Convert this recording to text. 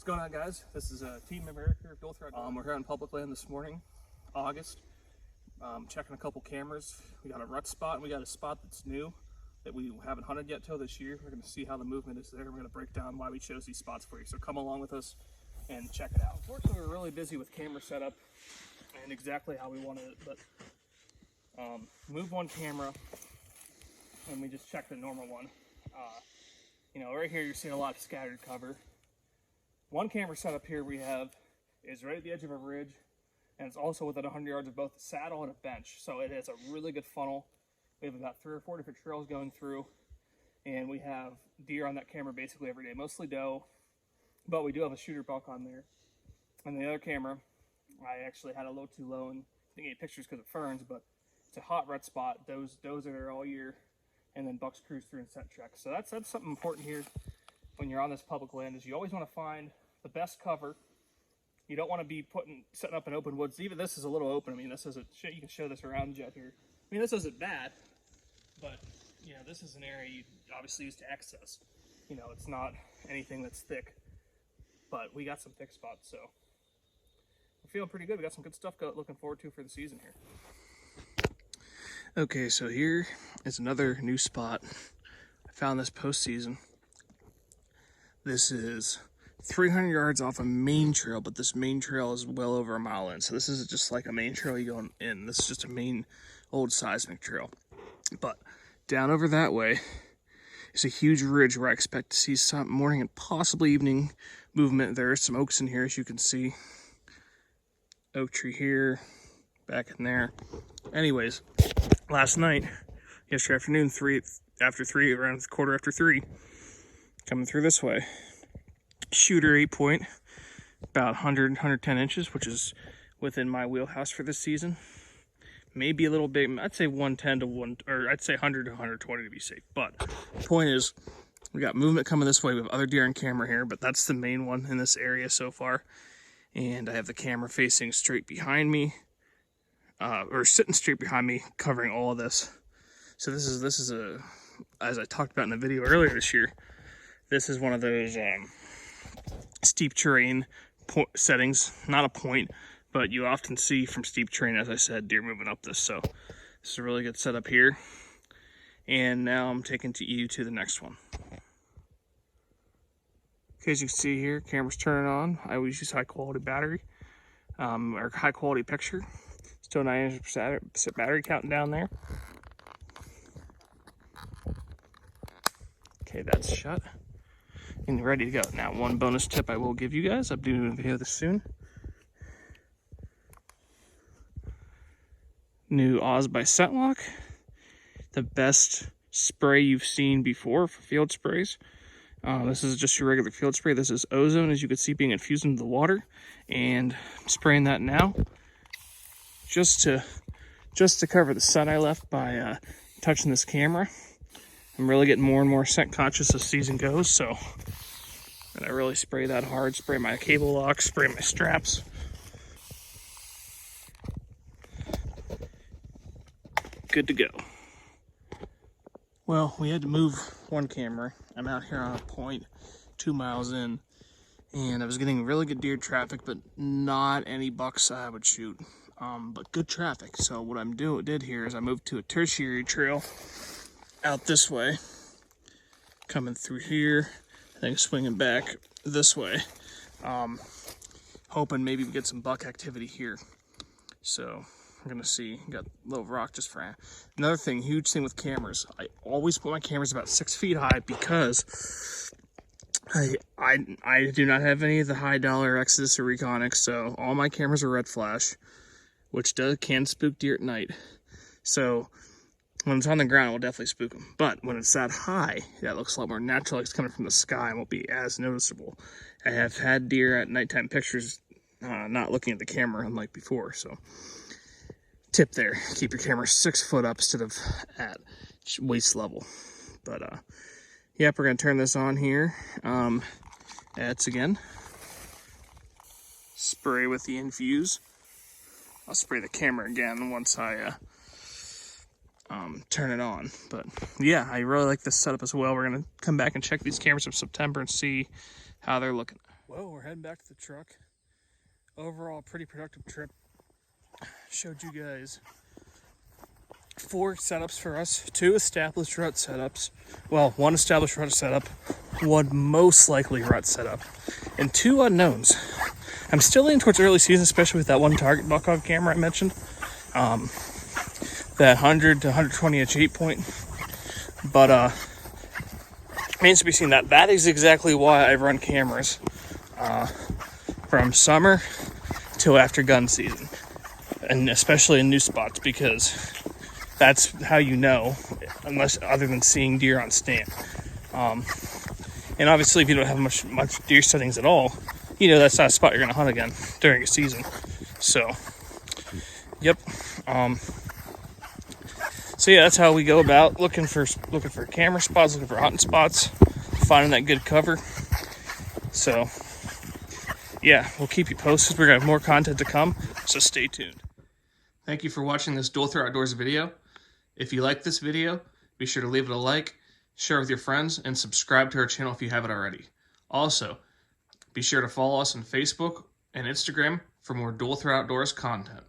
going on, guys? This is Team America here, Bill Thread. We're here on public land this morning, August. Checking a couple cameras. We got a rut spot and we got a spot that's new that we haven't hunted yet till this year. We're going to see how the movement is there. We're going to break down why we chose these spots for you. So come along with us and check it out. Unfortunately, we're really busy with camera setup and exactly how we wanted it, but move one camera and we just check the normal one. You know, right here you're seeing a lot of scattered cover. One camera setup here we have is right at the edge of a ridge, and it's also within 100 yards of both the saddle and a bench. So it has a really good funnel. We have about 3 or 4 different trails going through, and we have deer on that camera basically every day, mostly doe, but we do have a shooter buck on there. And the other camera, I actually had a little too low and didn't get pictures because of ferns, but it's a hot rut spot. Does are there all year, and then bucks cruise through and scent check. So that's something important here when you're on this public land, is you always want to find the best cover. You don't want to be setting up in open woods. Even this is a little open. I mean, this isn't, you can show this around jet here. I mean, this isn't bad, but you know, this is an area you obviously use to access. You know, it's not anything that's thick, but we got some thick spots, so we're feeling pretty good. We got some good stuff looking forward to for the season here. Okay, so here is another new spot. I found this postseason. This is 300 yards off a main trail, but this main trail is well over a mile in. So this isn't just like a main trail you go in. This is just a main old seismic trail. But down over that way is a huge ridge where I expect to see some morning and possibly evening movement. There are some oaks in here, as you can see. Oak tree here, back in there. Anyways, last night, yesterday afternoon, around 3:15, coming through this way. Shooter 8-point, about 110 inches, which is within my wheelhouse for this season. Maybe a little bit, I'd say 110 to 100 to 120 to be safe. But the point is, we got movement coming this way. We have other deer on camera here, but that's the main one in this area so far. And I have the camera facing straight behind me, or sitting straight behind me, covering all of this. So this is a, as I talked about in the video earlier this year, this is one of those steep terrain settings, not a point, but you often see from steep terrain, as I said, deer moving up this. So this is a really good setup here. And now I'm taking you to the next one. Okay, as you can see here, camera's turning on. I always use high quality battery, or high quality picture. Still 90% battery counting down there. Okay, that's shut and ready to go. Now, one bonus tip I will give you guys. I'm doing a video this soon. New Oz by ScentLok. The best spray you've seen before for field sprays. This is just your regular field spray. This is ozone, as you can see, being infused into the water. And I'm spraying that now just to cover the sun I left by touching this camera. I'm really getting more and more scent conscious as season goes, so and I really spray that hard. Spray my cable locks, spray my straps. Good to go. Well, we had to move one camera. I'm out here on a point 2 miles in, and I was getting really good deer traffic, but not any bucks I would shoot. But good traffic. So what did here is I moved to a tertiary trail out this way, coming through here, and then swinging back this way, hoping maybe we get some buck activity here. So we're gonna see. Got a little rock just for another thing. Huge thing with cameras. I always put my cameras about 6 feet high because I do not have any of the high dollar Exodus or Reconyx, so all my cameras are red flash, which can spook deer at night. So when it's on the ground, it will definitely spook them. But when it's that high, that looks a lot more natural, like it's coming from the sky, and won't be as noticeable. I have had deer at nighttime pictures not looking at the camera, unlike before. So tip there, keep your camera 6 foot up instead of at waist level. But yep, we're gonna turn this on here. That's again. Spray with the infuse. I'll spray the camera again once I turn it on. But yeah, I really like this setup as well. We're gonna come back and check these cameras from September and see how they're looking. Well, we're heading back to the truck. Overall, pretty productive trip. Showed you guys 4 setups for us, 2 established rut setups. Well, 1 established rut setup, 1 most likely rut setup, and 2 unknowns. I'm still leaning towards early season, especially with that one target buck hog camera I mentioned. That 100 to 120 inch 8-point. But remains to be seen. That is exactly why I run cameras from summer till after gun season, and especially in new spots, because that's how you know, unless other than seeing deer on stand. And obviously, if you don't have much deer settings at all, you know that's not a spot you're going to hunt again during a season. So, yep. So yeah, that's how we go about looking for camera spots, looking for hunting spots, finding that good cover. So, yeah, we'll keep you posted. We're gonna have more content to come, so stay tuned. Thank you for watching this Dual Throat Outdoors video. If you like this video, be sure to leave it a like, share with your friends, and subscribe to our channel if you haven't already. Also, be sure to follow us on Facebook and Instagram for more Dual Throat Outdoors content.